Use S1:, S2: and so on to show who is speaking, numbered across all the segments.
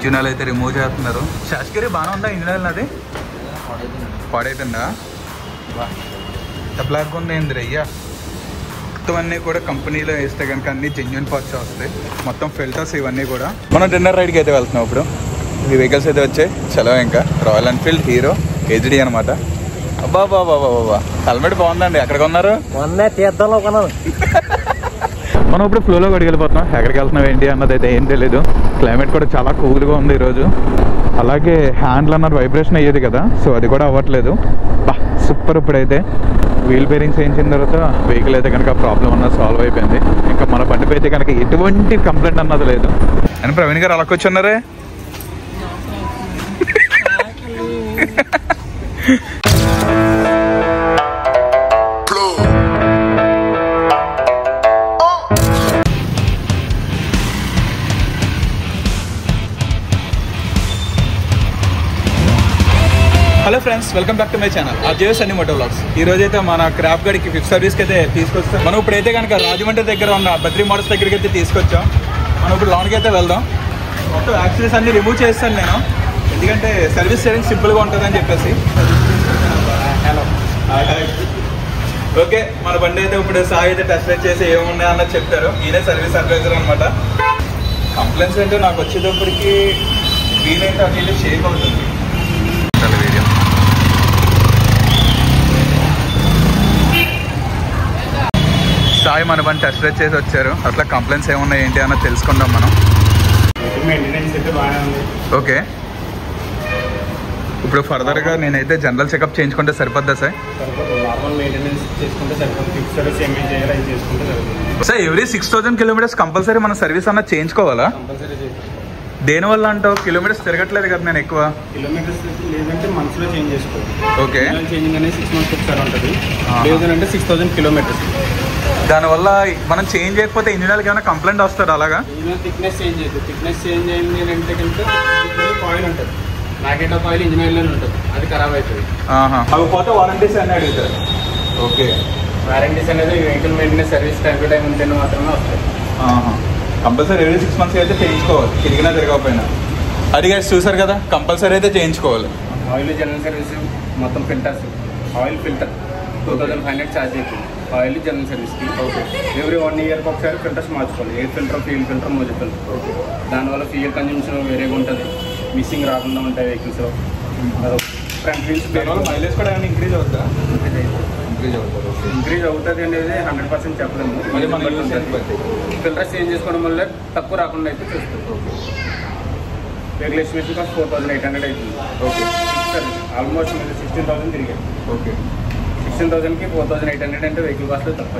S1: Engine అయితే remove చేస్తున్నారు. శాస్కరి బాగానే ఉందా ఇంజిన్? అది పాడైతుందా? బ్లాక్ ఉంది ఏంది అయ్యా. మొత్తం అన్నీ కూడా కంపెనీలో వేస్తే కనుక అన్ని జెన్యున్ పార్ట్స్ వస్తాయి. మొత్తం ఫిల్టర్స్ ఇవన్నీ కూడా. మనం డిన్నర్ రైడ్కి అయితే వెళ్తున్నాం ఇప్పుడు. ఈ వెహికల్స్ అయితే వచ్చాయి చలవ. ఇంకా రాయల్ ఎన్ఫీల్డ్ హీరో హెచ్డి అనమాట. అబ్బా బాబా బాబా హెల్మెట్ బాగుందండి. ఎక్కడ కొన్నారు?
S2: తీర్థంలో కొన్నాను.
S1: మనం ఇప్పుడు ఫ్లోలో కూడా వెళ్ళిపోతున్నాం. ఎక్కడికి వెళ్తున్నాం ఏంటి అన్నది అయితే ఏం తెలీదు. క్లైమేట్ కూడా చాలా కూల్గా ఉంది ఈరోజు. అలాగే హ్యాండ్లు అన్నది వైబ్రేషన్ అయ్యేది కదా, సో అది కూడా అవ్వట్లేదు. బా సూపర్. ఇప్పుడైతే వీల్ బేరింగ్స్ వేయించిన తర్వాత వెహికల్ అయితే కనుక ప్రాబ్లం అన్నది సాల్వ్ అయిపోయింది. ఇంకా మన బండిపై అయితే కనుక ఎటువంటి కంప్లైంట్ అన్నది లేదు. అని ప్రవీణ్ గారు అలా కూర్చున్నారే. Hello friends, welcome back to my channel Ajay Sunny moto vlogs. ఈ రోజు అయితే మన క్రాప్ గాడికి ఫిఫ్త్ సర్వీస్కి అయితే తీసుకొస్తాం. మనం ఇప్పుడైతే కనుక రాజమండ్రి దగ్గర ఉన్న బద్రీ మోటార్స్ దగ్గరికి అయితే తీసుకొచ్చాం. మనం ఇప్పుడు లోన్కి అయితే వెళ్దాం. మొత్తం యాక్సిడెంట్స్ అన్ని రిమూవ్ చేస్తాను నేను, ఎందుకంటే సర్వీస్ చేయడానికి సింపుల్గా ఉంటుందని చెప్పేసి. హలో ఓకే, మన బండి అయితే ఇప్పుడు సాయి అయితే టెస్ట్ రైడ్ చేసి ఏమున్నాయి అన్నది చెప్తారు. ఈయనే సర్వీస్ అడ్వైజర్ అనమాట. కంప్లైంట్స్ అంటే నాకు వచ్చేటప్పటికి వీల్ అయితే అటు షేక్ అవుతుంది. సాయి మన బండి టెస్ట్ రైడ్ చేసి వచ్చారు. అట్లా కంప్లైంట్స్ ఏమున్నాయి ఏంటి అన్నది తెలుసుకుందాం మనం. ఓకే, ఇప్పుడు ఫర్దర్గా నేనైతే జనరల్ చెకప్ చేయించుకుంటే సరిపోద్దా sir? Sir every 6000 kilometres compulsory మన సర్వీస్ అన్నది చేయించుకోవాలా? దేనివల్ల అంటావు? కిలోమీటర్స్ తిరగట్లేదు కదా నేను ఎక్కువ.
S2: కిలోమీటర్స్ లేదంటే మంత్స్లో చేంజ్ చేసుకోవాలి.
S1: ఓకే,
S2: చేంజింగ్ అనేది 6 months ఒకసారి ఉంటుంది. లేదంటే 6000 కిలోమీటర్స్.
S1: దానివల్ల మనం చేంజ్ చేయకపోతే ఇంజిన్కి ఏమైనా కంప్లైంట్ వస్తుంది అలాగా?
S2: థిక్నెస్ చేంజ్ అవుతుంది. థిక్నెస్ చేంజ్ అయింది అంటే కనుక ఆయిల్ ఉంటుంది, ప్యాకెట్ ఆఫ్ ఆయిల్ ఇంజిన్ ఆయిల్లోనే ఉంటుంది, అది ఖరాబ్ అవుతుంది.
S1: అవి పోతే వారంటీస్ అన్నీ అడుగుతారు. ఓకే,
S2: వారంటీస్ అనేది vehicle maintenance service time to time ఉంటేనే మాత్రమే వస్తాయి.
S1: కంపల్సరీ ఎవ్రీ 6 months అయితే చేయించుకోవాలి, తిరిగినా తిరగకపోయినా. అది గారు చూసారు కదా, కంపల్సరీ అయితే చేయించుకోవాలి.
S2: ఆయిల్ జనరల్ సర్వీస్ మొత్తం ఫిల్టర్స్, ఆయిల్ ఫిల్టర్ 2500 ఛార్జ్ అవుతుంది. ఆయిల్ జనరల్ సర్వీస్కి. ఓకే, ఎవ్రీ 1 yearకి ఒకసారి ఫిల్టర్స్ మార్చుకోవాలి. ఎయిర్ ఫిల్టర్, ఫ్యూల్ ఫిల్టర్, మోజల్ ఫిల్టర్. ఓకే, దానివల్ల ఫ్యూయల్ కన్జంప్షన్ వేరేగా ఉంటుంది, మిస్సింగ్ రాకుండా ఉంటాయి వెహికల్స్లో. ఫ్రంట్ వీల్స్
S1: మైలేజ్ కూడా ఏమైనా ఇంక్రీజ్ అవుతుందా?
S2: ఇంక్రీజ్ అవుతుంది అనేది 100% చెప్పలేము. ఫిల్టర్స్ చేంజ్ చేసుకోవడం వల్ల తక్కువ రాకుండా అయితే చూస్తుంది. రెగ్యులేషన్ కాస్ట్ 4800 అవుతుంది. ఓకే, ఆల్మోస్ట్ 16,000 తిరిగాయి.
S1: ఓకే,
S2: 16,000కి 4800 అంటే వెహికల్ కాస్ట్ తక్కువ.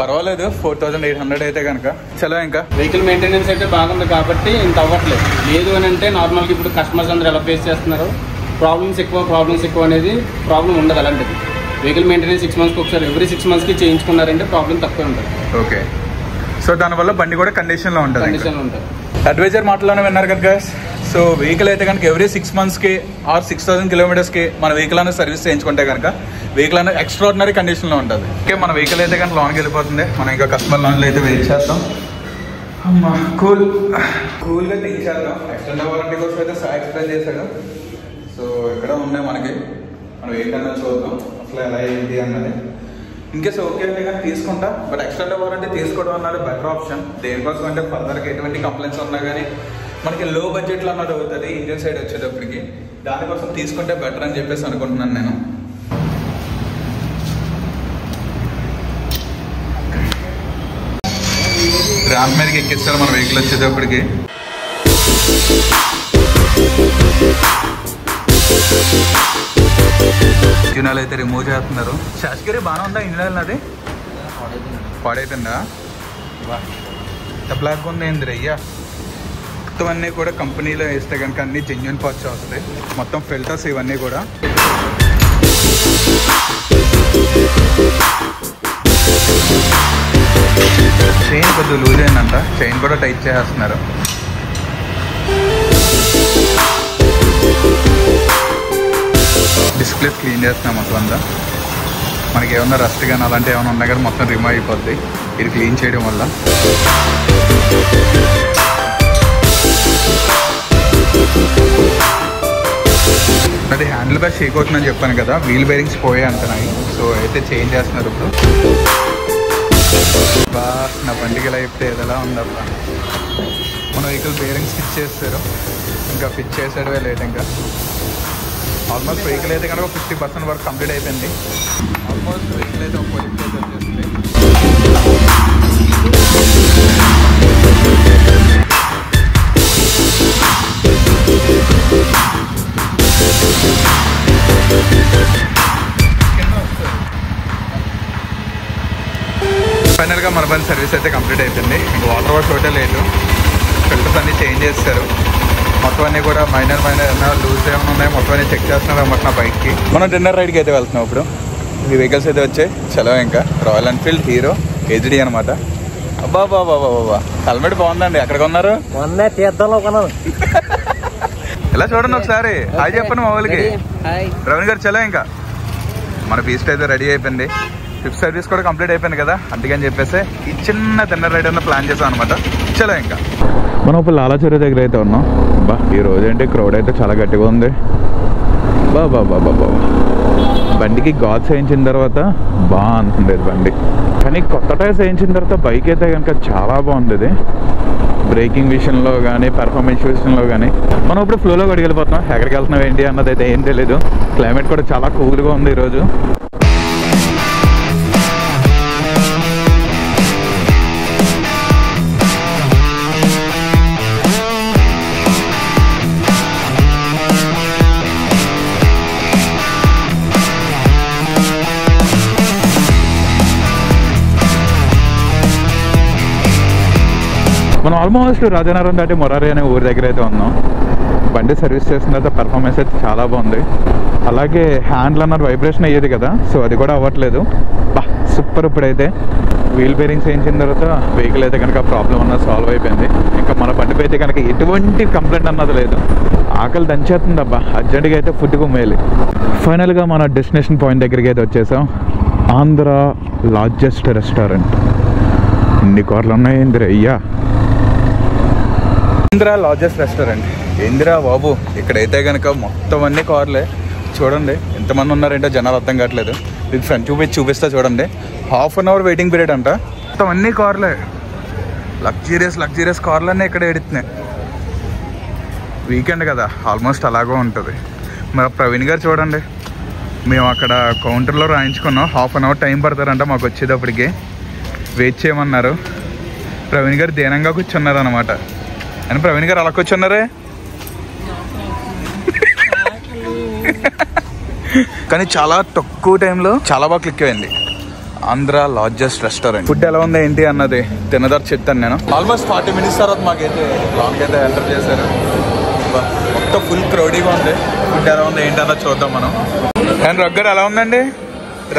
S1: పర్వాలేదు, 4800 అయితే కనుక చలో. ఇంకా
S2: వెహికల్ మెయింటెనెన్స్ అయితే బాగుంది కాబట్టి ఇంత అవ్వట్లేదు. లేదు అని అంటే నార్మల్గా ఇప్పుడు కస్టమర్స్ అందరూ ఎలా ఫేస్ చేస్తున్నారు, ప్రాబ్లమ్స్ ఎక్కువ అనేది ప్రాబ్లం ఉండదు. అలాంటిది వెహికల్ మెయింటెనెన్స్ 6 monthsకి ఒకసారి ఎవ్రీ 6 monthsకి చేయించుకున్నారంటే ప్రాబ్లం తక్కువ ఉంటుంది.
S1: ఓకే, సో దానివల్ల బండి కూడా కండిషన్లో ఉంటుంది. అడ్వైజర్ మాటలోనే విన్నారు కనుక. సో వెహికల్ అయితే కనుక ఎవ్రీ 6 monthsకి ఆర్ 6000 కిలోమీటర్స్కి మన వెహికల్ అనేది సర్వీస్ చేయించుకుంటే కనుక వెహికల్ అనేది ఎక్స్ట్రాడినరీ కండిషన్లో ఉంటుంది. ఓకే, మన వెహికల్ అయితే కనుక లోన్కి వెళ్ళిపోతుంది. మనం ఇంకా కస్టమర్ లోన్లో అయితే వెయిట్ చేస్తాం. అమ్మా కూల్గా తెచ్చేద్దాం. ఎక్స్టెండ్ వారంటీ కోసం అయితే సాయి ఎక్స్ప్లెయిన్ చేశాడు. సో ఎక్కడ ఉన్నాయి మనకి, మనం ఏంటన్నా చూద్దాం అసలు ఎలా ఏంటి అన్నది. ఇన్కేస్ ఓకే అంటే కానీ తీసుకుంటా, బట్ ఎక్స్టెండ్ వారంటీ తీసుకోవడం అన్నది బెటర్ ఆప్షన్. దేనికోసం అంటే ఫర్దర్గా ఎటువంటి కంప్లైంట్స్ ఉన్నా కానీ మనకి లో బడ్జెట్లో అన్నది అవుతుంది ఇంజిన్ సైడ్ వచ్చేటప్పటికి. దానికోసం తీసుకుంటే బెటర్ అని చెప్పేసి అనుకుంటున్నాను నేను. ర్యాంప్ మీదకి ఎక్కిస్తారు మన వెహికల్ వచ్చేటప్పటికి. ఇంజిన్ అయితే రిమూవ్ చేస్తున్నారు. శాస్కరి బాగానే ఉందా ఇంజిన్? అది పాడైతుందా? బ్లాక్ ఉంది ఏంది అయ్యా. మొత్తం అన్నీ కూడా కంపెనీలో వేస్తే కనుక అన్ని జెన్యున్ పార్ట్స్ వస్తాయి. మొత్తం ఫిల్టర్స్ ఇవన్నీ కూడా. చైన్ కొద్దిగా లూజ్ అయిందంట, చైన్ కూడా టైట్ చేసేస్తున్నారు. డిస్ప్లేస్ క్లీన్ చేస్తున్నాం మొత్తం అంతా. మనకి ఏమన్నా రస్ట్ కానీ అలాంటివి ఏమైనా ఉన్నా కానీ మొత్తం రిమూవ్ అయిపోద్ది ఇది క్లీన్ చేయడం వల్ల. అది హ్యాండిల్ బార్ షేక్ అవుతుందని చెప్పాను కదా, వీల్ బేరింగ్స్ పోయే అంటున్నాయి. సో అయితే చేంజ్ చేస్తున్నారు ఇప్పుడు. బా నా బండికి ఎలా చెప్తే ఏదలా ఉందబ్బా. మన వెహికల్ బేరింగ్స్ ఫిట్ చేస్తారు, ఇంకా ఫిట్ చేసాడే లేట్. ఇంకా ఆల్మోస్ట్ వెహికల్ అయితే కనుక 50% వరకు కంప్లీట్ అయిపోయింది. ఆల్మోస్ట్ వెహికల్ అయితే ఒక పోలీస్ ప్లేస్ వచ్చేస్తుంది. ఫైనల్గా మన బండి సర్వీస్ అయితే కంప్లీట్ అయిపోయింది. ఇంకా వాటర్ వాష్ ఒకటే లేదు, ఫిల్టర్స్ అన్నీ చేంజ్ చేస్తారు. మొత్తం అన్నీ కూడా మైనర్ ఏమైనా లూజ్ ఏమైనా ఉన్నాయో మొత్తం అన్నీ చెక్ చేస్తున్నారు అన్నమాట నా బైక్కి. మనం డిన్నర్ రైడ్కి అయితే వెళ్తున్నాం ఇప్పుడు. ఈ వెహికల్స్ అయితే వచ్చాయి చలో. ఇంకా రాయల్ ఎన్ఫీల్డ్ హీరో హెచ్డి అనమాట. అబ్బా బాబా బాబా హెల్మెట్ బాగుందండి. ఎక్కడ కొన్నారు? ఇలా చూడండి ఒకసారి. హాయ్ చెప్పండి మా వాళ్ళకి. ప్రవీణ్ గారు చలో. ఇంకా మన బీస్ట్ అయితే రెడీ అయిపోయింది. ట్రిప్ సర్వీస్ కూడా కంప్లీట్ అయిపోయింది కదా, అందుకని చెప్పేసి ఈ చిన్న డిన్నర్ రైడ్ అన్న ప్లాన్ చేసాం అనమాట. చలో ఇంకా మనం ఇప్పుడు లాలాచెరువు దగ్గర అయితే ఉన్నాం. బా ఈ రోజు ఏంటి క్రౌడ్ అయితే చాలా గట్టిగా ఉంది. బా బా బా బా బా బండికి గాడ్స్ వేయించిన తర్వాత బాగా అనుకుండేది బండి, కానీ కొత్త టైర్స్ వేయించిన తర్వాత బైక్ అయితే కనుక చాలా బాగుంది. ఇది బ్రేకింగ్ విషయంలో కానీ పెర్ఫార్మెన్స్ విషయంలో కానీ. మనం ఇప్పుడు ఫ్లోలో కూడా వెళ్ళిపోతున్నాం. ఎక్కడికి వెళ్తున్నాం ఏంటి అన్నది అయితే ఏం తెలీదు. క్లైమేట్ కూడా చాలా కూల్గా ఉంది ఈరోజు. మనం ఆల్మోస్ట్ రాజానగరం దాటి మొరారి అనే ఊరి దగ్గర అయితే ఉన్నాం. బండి సర్వీస్ చేసిన తర్వాత పర్ఫార్మెన్స్ అయితే చాలా బాగుంది. అలాగే హ్యాండ్లు అన్నది వైబ్రేషన్ అయ్యేది కదా, సో అది కూడా అవ్వట్లేదు. బా సూపర్. ఇప్పుడైతే వీల్ బేరింగ్స్ వేయించిన తర్వాత వెహికల్ అయితే కనుక ప్రాబ్లం అన్నది సాల్వ్ అయిపోయింది. ఇంకా మన బండిపై అయితే కనుక ఎటువంటి కంప్లైంట్ అన్నది లేదు. ఆకలి దంచేస్తుంది అబ్బా. అర్జెంట్గా అయితే ఫుడ్ కుమ్మేయాలి. ఫైనల్గా మన డెస్టినేషన్ పాయింట్ దగ్గరికి అయితే వచ్చేసాం. Andhra largest restaurant. ఇన్ని కార్లు ఉన్నాయి ఇందిరా అయ్యా. Indira largest restaurant. ఇందిరా బాబు ఇక్కడైతే కనుక మొత్తం అన్ని కార్లే. చూడండి ఎంతమంది ఉన్నారంటే జనాలు అర్థం కావట్లేదు. ఇది ఫ్రంట్ చూపిస్తా చూడండి. ½ అన్ అవర్ వెయిటింగ్ పీరియడ్ అంట. మొత్తం అన్ని కార్లే, లగ్జరియస్ కార్లన్నీ ఇక్కడ ఎడుతున్నాయి. వీకెండ్ కదా ఆల్మోస్ట్ అలాగే ఉంటుంది. మరి ప్రవీణ్ గారు చూడండి, మేము అక్కడ కౌంటర్లో రాయించుకున్నాం. ½ అన్ అవర్ టైం పడతారంట మాకు వచ్చేటప్పటికి. వెయిట్ చేయమన్నారు. ప్రవీణ్ గారు దీనంగా కూర్చున్నారు అనమాట. అని ప్రవీణ్ గారు అలా కూర్చున్నారే, కానీ చాలా తక్కువ టైంలో చాలా బాగా క్లిక్ అయింది. Andhra largest restaurant. ఫుడ్ ఎలా ఉంది ఏంటి అన్నది తినదారు చెప్తాను నేను. ఆల్మోస్ట్ 40 minutes తర్వాత మాకైతే లాంగ్ అయితే ఎంటర్ చేశారు. మొత్తం ఫుల్ క్రౌడీగా ఉంది. ఫుడ్ ఎలా ఉంది ఏంటి అన్నది చూద్దాం మనం. అండ్ రగ్గర్ ఎలా ఉందండి?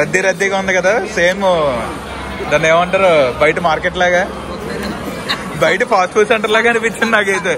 S1: రద్దీగా ఉంది కదా. సేమ్ దాన్ని ఏమంటారు, బయట మార్కెట్ లాగా, బయట ఫాస్ట్ ఫుడ్ సెంటర్ లాగా అనిపించింది నాకైతే.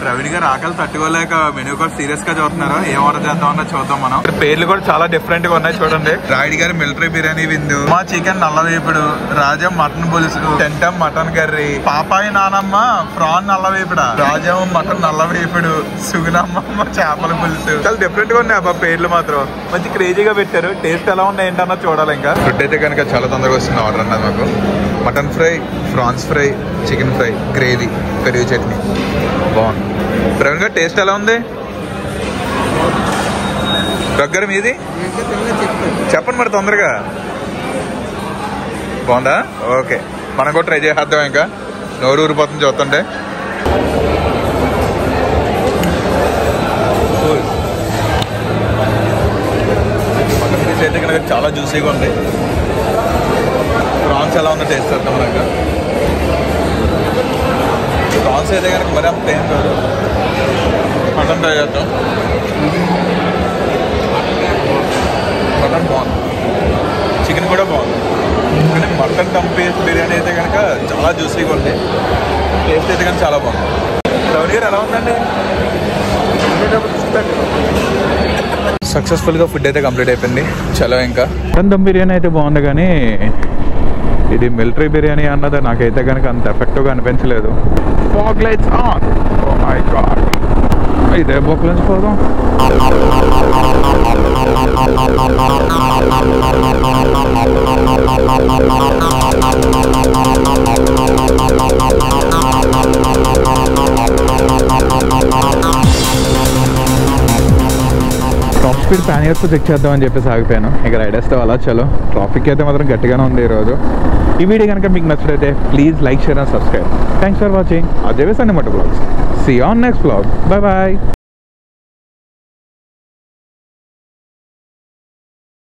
S1: ప్రవీణ్ గారు ఆకలి తట్టుకోలేక మెనూ కూడా సీరియస్ గా చూస్తున్నారు. ఏం ఆర్డర్ చేద్దాం అన్నది చూద్దాం మనం. పేర్లు కూడా చాలా డిఫరెంట్ గా ఉన్నాయి చూడండి. రాయుడు గారు మిలిటరీ బిర్యానీ విందు, మా చికెన్ నల్లవేపుడు, రాజం మటన్ పులుసు, టెంటం మటన్ కర్రీ, పాపాయి నానమ్మ ప్రాన్ నల్లవేపుడ, రాజం మటన్ నల్లవేపుడు, సుగునమ్మ చేపల పులుసు. చాలా డిఫరెంట్ గా ఉన్నాయి అబ్బా పేర్లు మాత్రం. మంచి క్రేజీగా పెట్టారు. టేస్ట్ ఎలా ఉన్నాయి ఏంటన్నది చూడాలి. ఇంకా ఫుడ్ అయితే కనుక చాలా తొందరగా వస్తుంది ఆర్డర్ అన్నది మాకు. Mutton fry, French fry, chicken fry, gravy, పెరుగు చట్నీ బాగుంది. ప్రవీణ్ గారు టేస్ట్ ఎలా ఉంది? దగ్గర మీది చెప్పండి మరి తొందరగా. బాగుందా? ఓకే, మనం కూడా ట్రై చేద్దాం. ఇంకా నోరు ఊరిపోతుంది చూస్తుంటే. మటన్ పీస్ అయితే కనుక చాలా జ్యూసీగా ఉంది. ప్రాన్స్ ఎలా ఉందో టేస్ట్ చేద్దాం. నాకు ప్రాన్స్ అయితే కనుక మరి అంత ఏం కాదు. మటన్ ట్రై చేద్దాం. మటన్ బాగుంది, చికెన్ కూడా బాగుంది. కానీ మటన్ దమ్ పీస్ బిర్యానీ అయితే కనుక చాలా జ్యూసీగా ఉంది. టేస్ట్ అయితే కనుక చాలా బాగుంది. ప్రవీణ్ గారు ఎలా ఉందండి? సక్సెస్ఫుల్గా ఫుడ్ అయితే కంప్లీట్ అయిపోయింది. చలో ఇంకా మటన్ దమ్ బిర్యానీ అయితే బాగుంది, కానీ ఇది మిలిటరీ బిర్యానీ అన్నది నాకైతే కనుక అంత ఎఫెక్టివ్గా అనిపించలేదు. Fog lights on. Oh my God. ఇదే బొక్క నుంచి పోదాం. టాప్ స్పీడ్ ప్యానియర్స్ చెక్ చేద్దామని చెప్పేసి ఆగిపోయాను. ఇక రైడర్స్తో అలా చలో. ట్రాఫిక్ అయితే మాత్రం గట్టిగానే ఉంది ఈరోజు. ఈ వీడియో కనుక మీకు నచ్చినట్లయితే please like, share and subscribe. Thanks for watching. Ajay Sunday moto blogs. See you on next blog. Bye bye.